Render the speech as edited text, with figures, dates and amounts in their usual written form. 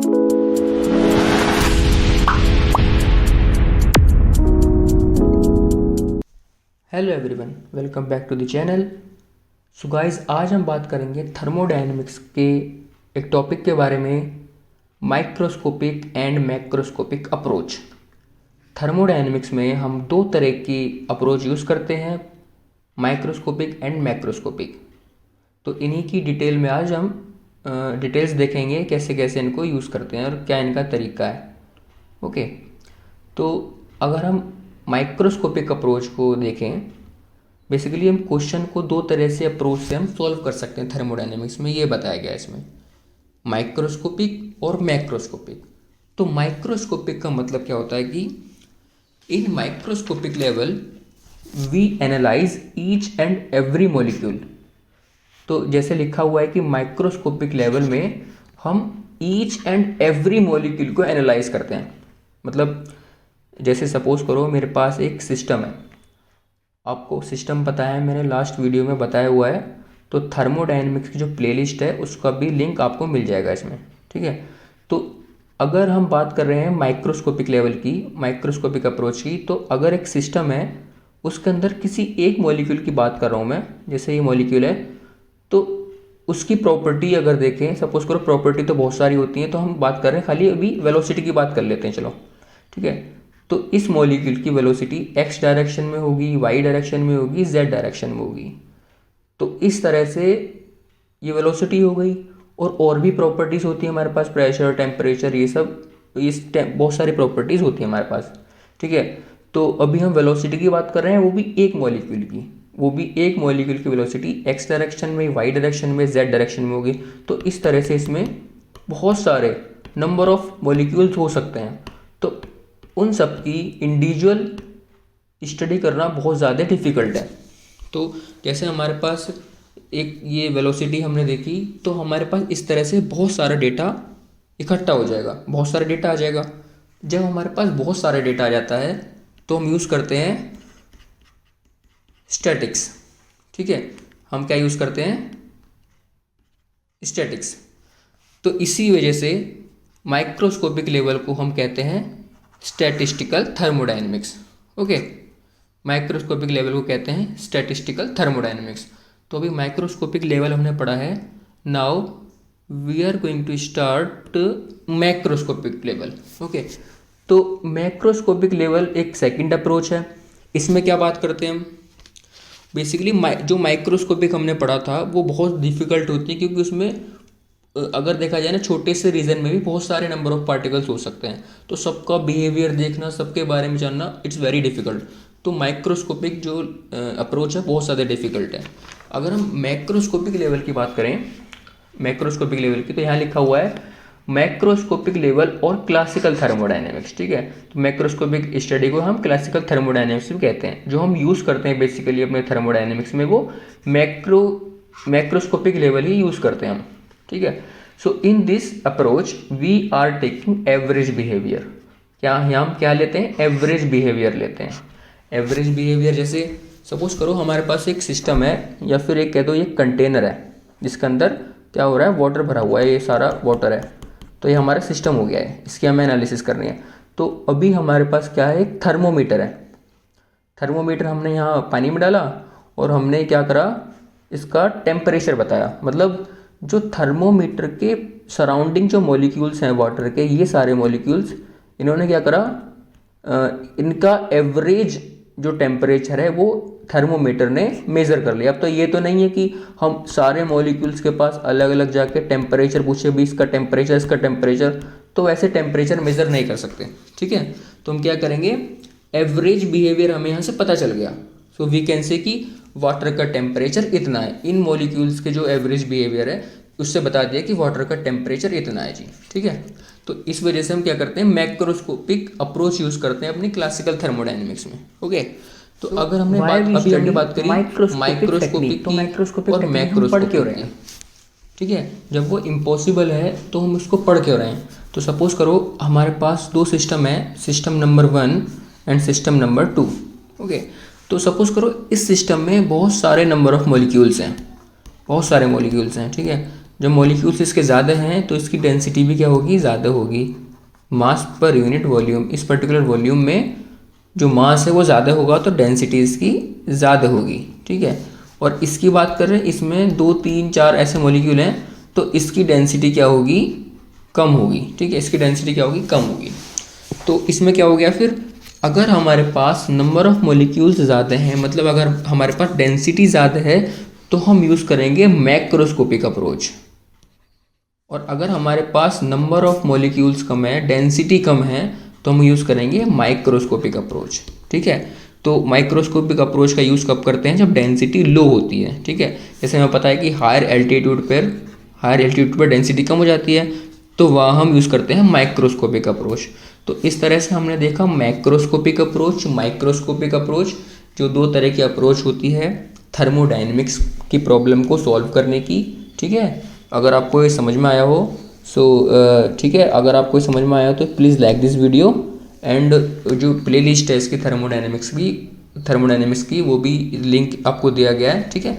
Hello everyone, welcome back to the channel. So guys, आज हम बात करेंगे थर्मोडायनेमिक्स के एक टॉपिक के बारे में, microscopic and macroscopic approach. Thermodynamics में हम दो तरह की अप्रोच यूज़ करते हैं, माइक्रोस्कोपिक एंड मैक्रोस्कोपिक। तो इन्हीं की डिटेल में आज हम डिटेल्स देखेंगे, कैसे कैसे इनको यूज़ करते हैं और क्या इनका तरीका है। ओके, तो अगर हम माइक्रोस्कोपिक अप्रोच को देखें, बेसिकली हम क्वेश्चन को दो तरह से अप्रोच से हम सॉल्व कर सकते हैं थर्मोडायनेमिक्स में, ये बताया गया है इसमें, माइक्रोस्कोपिक और मैक्रोस्कोपिक। तो माइक्रोस्कोपिक का मतलब क्या होता है कि इन microscopic level we analyse each and every molecule. तो जैसे लिखा हुआ है कि माइक्रोस्कोपिक लेवल में हम ईच एंड एवरी मॉलिक्यूल को एनालाइज करते हैं। मतलब जैसे सपोज करो मेरे पास एक सिस्टम है, आपको सिस्टम पता है, मैंने लास्ट वीडियो में बताया हुआ है। तो थर्मोडायनेमिक्स की जो प्लेलिस्ट है उसका भी लिंक आपको मिल जाएगा इसमें, ठीक है। तो अगर हम बात कर रहे हैं माइक्रोस्कोपिक लेवल की, माइक्रोस्कोपिक अप्रोच की, तो अगर एक सिस्टम है उसके अंदर किसी एक मॉलिक्यूल की बात कर रहा हूँ मैं, जैसे ये मॉलिक्यूल है, तो उसकी प्रॉपर्टी अगर देखें, सपोज करो प्रॉपर्टी तो बहुत सारी होती हैं, तो हम बात कर रहे हैं खाली अभी वेलोसिटी की बात कर लेते हैं, चलो ठीक है। तो इस मॉलिक्यूल की वेलोसिटी एक्स डायरेक्शन में होगी, वाई डायरेक्शन में होगी, जेड डायरेक्शन में होगी। तो इस तरह से ये वेलोसिटी हो गई। और भी प्रॉपर्टीज़ होती है हमारे पास, प्रेशर, टेम्परेचर, ये सब, बहुत सारी प्रॉपर्टीज़ होती है हमारे पास, ठीक है। तो अभी हम वेलोसिटी की बात कर रहे हैं, वो भी एक मॉलिक्यूल की, वो भी एक मॉलिक्यूल की वेलोसिटी एक्स डायरेक्शन में, वाई डायरेक्शन में, जेड डायरेक्शन में होगी। तो इस तरह से इसमें बहुत सारे नंबर ऑफ मॉलिक्यूल्स हो सकते हैं। तो उन सब की इंडिविजुअल स्टडी करना बहुत ज़्यादा डिफ़िकल्ट है। तो जैसे हमारे पास एक ये वेलोसिटी हमने देखी, तो हमारे पास इस तरह से बहुत सारा डेटा इकट्ठा हो जाएगा, बहुत सारा डेटा आ जाएगा। जब हमारे पास बहुत सारा डेटा आ जाता है तो हम यूज़ करते हैं स्टैटिक्स, ठीक है। हम क्या यूज़ करते हैं? स्टैटिक्स। तो इसी वजह से माइक्रोस्कोपिक लेवल को हम कहते हैं statistical thermodynamics. Okay, microscopic level को कहते हैं स्टैटिस्टिकल थर्मोडायनेमिक्स। तो अभी माइक्रोस्कोपिक लेवल हमने पढ़ा है। Now we are going to start macroscopic level. Okay, तो मैक्रोस्कोपिक लेवल एक सेकंड अप्रोच है। इसमें क्या बात करते हैं हम? बेसिकली जो माइक्रोस्कोपिक हमने पढ़ा था वो बहुत डिफिकल्ट होती है, क्योंकि उसमें अगर देखा जाए ना, छोटे से रीजन में भी बहुत सारे नंबर ऑफ पार्टिकल्स हो सकते हैं। तो सबका बिहेवियर देखना, सबके बारे में जानना, इट्स वेरी डिफिकल्ट। तो माइक्रोस्कोपिक जो अप्रोच है बहुत ज़्यादा डिफिकल्ट है। अगर हम मैक्रोस्कोपिक लेवल की बात करें, मैक्रोस्कोपिक लेवल की, तो यहाँ लिखा हुआ है मैक्रोस्कोपिक लेवल और क्लासिकल थर्मोडायनेमिक्स, ठीक है। तो मैक्रोस्कोपिक स्टडी को हम क्लासिकल थर्मोडायनेमिक्स भी कहते हैं। जो हम यूज़ करते हैं बेसिकली अपने थर्मोडायनेमिक्स में, वो मैक्रोस्कोपिक लेवल ही यूज़ करते हैं हम, ठीक है। So in this approach we are taking average behaviour. क्या यहाँ हम क्या लेते हैं? एवरेज बिहेवियर लेते हैं। एवरेज बिहेवियर जैसे सपोज करो हमारे पास एक सिस्टम है, या फिर एक कह दो ये कंटेनर है, जिसके अंदर क्या हो रहा है? वाटर भरा हुआ है, ये सारा वाटर है। तो ये हमारा सिस्टम हो गया है, इसकी हमें एनालिसिस करनी है। तो अभी हमारे पास क्या है? एक थर्मोमीटर है। थर्मोमीटर हमने यहाँ पानी में डाला और हमने क्या करा? इसका टेम्परेचर बताया। मतलब जो थर्मोमीटर के सराउंडिंग जो मॉलिक्यूल्स हैं वाटर के, ये सारे मॉलिक्यूल्स इन्होंने क्या करा? इनका एवरेज जो टेम्परेचर है वो थर्मोमीटर ने मेज़र कर लिया। अब तो ये तो नहीं है कि हम सारे मॉलिक्यूल्स के पास अलग अलग जाके टेम्परेचर पूछे, भी इसका टेम्परेचर, इसका टेम्परेचर, तो वैसे टेम्परेचर मेज़र नहीं कर सकते, ठीक है। तो हम क्या करेंगे? एवरेज बिहेवियर हमें यहाँ से पता चल गया। सो वी कैन से कि वाटर का टेम्परेचर इतना है। इन मॉलिक्यूल्स के जो एवरेज बिहेवियर है उससे बता दिया कि वाटर का टेम्परेचर इतना है जी, ठीक है। तो इस वजह से हम क्या करते हैं? मैक्रोस्कोपिक अप्रोच यूज़ करते हैं अपनी क्लासिकल थर्मोडायनेमिक्स में। ओके, तो अगर हमने अभी हमने बात करी माइक्रोस्कोपिक और मैक्रोस्कोपिक क्यों रहे हैं, ठीक है। जब वो इम्पॉसिबल है तो हम उसको पढ़ क्यों रहे हैं? तो सपोज करो हमारे पास दो सिस्टम है, system number 1 and system number 2। Okay, तो सपोज करो इस सिस्टम में बहुत सारे नंबर ऑफ मॉलिक्यूल्स हैं, बहुत सारे मॉलिक्यूल्स हैं, ठीक है। जो मॉलिक्यूल्स इसके ज़्यादा हैं तो इसकी डेंसिटी भी क्या होगी, ज़्यादा होगी। मास पर यूनिट वॉल्यूम, इस पर्टिकुलर वॉल्यूम में जो मास है वो ज़्यादा होगा तो डेंसिटी इसकी ज़्यादा होगी, ठीक है। और इसकी बात कर रहे हैं, इसमें 2 3 4 ऐसे मॉलिक्यूल हैं तो इसकी डेंसिटी क्या होगी, कम होगी, ठीक है। इसकी डेंसिटी क्या होगी, कम होगी। तो इसमें क्या हो गया फिर, अगर हमारे पास नंबर ऑफ मॉलिक्यूल्स ज़्यादा हैं, मतलब अगर हमारे पास डेंसिटी ज़्यादा है तो हम यूज़ करेंगे मैक्रोस्कोपिक अप्रोच। और अगर हमारे पास नंबर ऑफ मॉलिक्यूल्स कम है, डेंसिटी कम है, तो हम यूज़ करेंगे माइक्रोस्कोपिक अप्रोच, ठीक है। तो माइक्रोस्कोपिक अप्रोच का यूज़ कब करते हैं, जब डेंसिटी लो होती है, ठीक है। जैसे हमें पता है कि हायर एल्टीट्यूड पर डेंसिटी कम हो जाती है, तो वहाँ हम यूज़ करते हैं माइक्रोस्कोपिक अप्रोच। तो इस तरह से हमने देखा मैक्रोस्कोपिक अप्रोच, माइक्रोस्कोपिक अप्रोच, जो 2 तरह की अप्रोच होती है थर्मोडायनेमिक्स की प्रॉब्लम को सॉल्व करने की, ठीक है। अगर आपको ये समझ में आया हो ठीक है, अगर आपको समझ में आया हो तो please like this video, and जो प्लेलिस्ट है इसकी थर्मोडायनेमिक्स की वो भी लिंक आपको दिया गया है, ठीक है।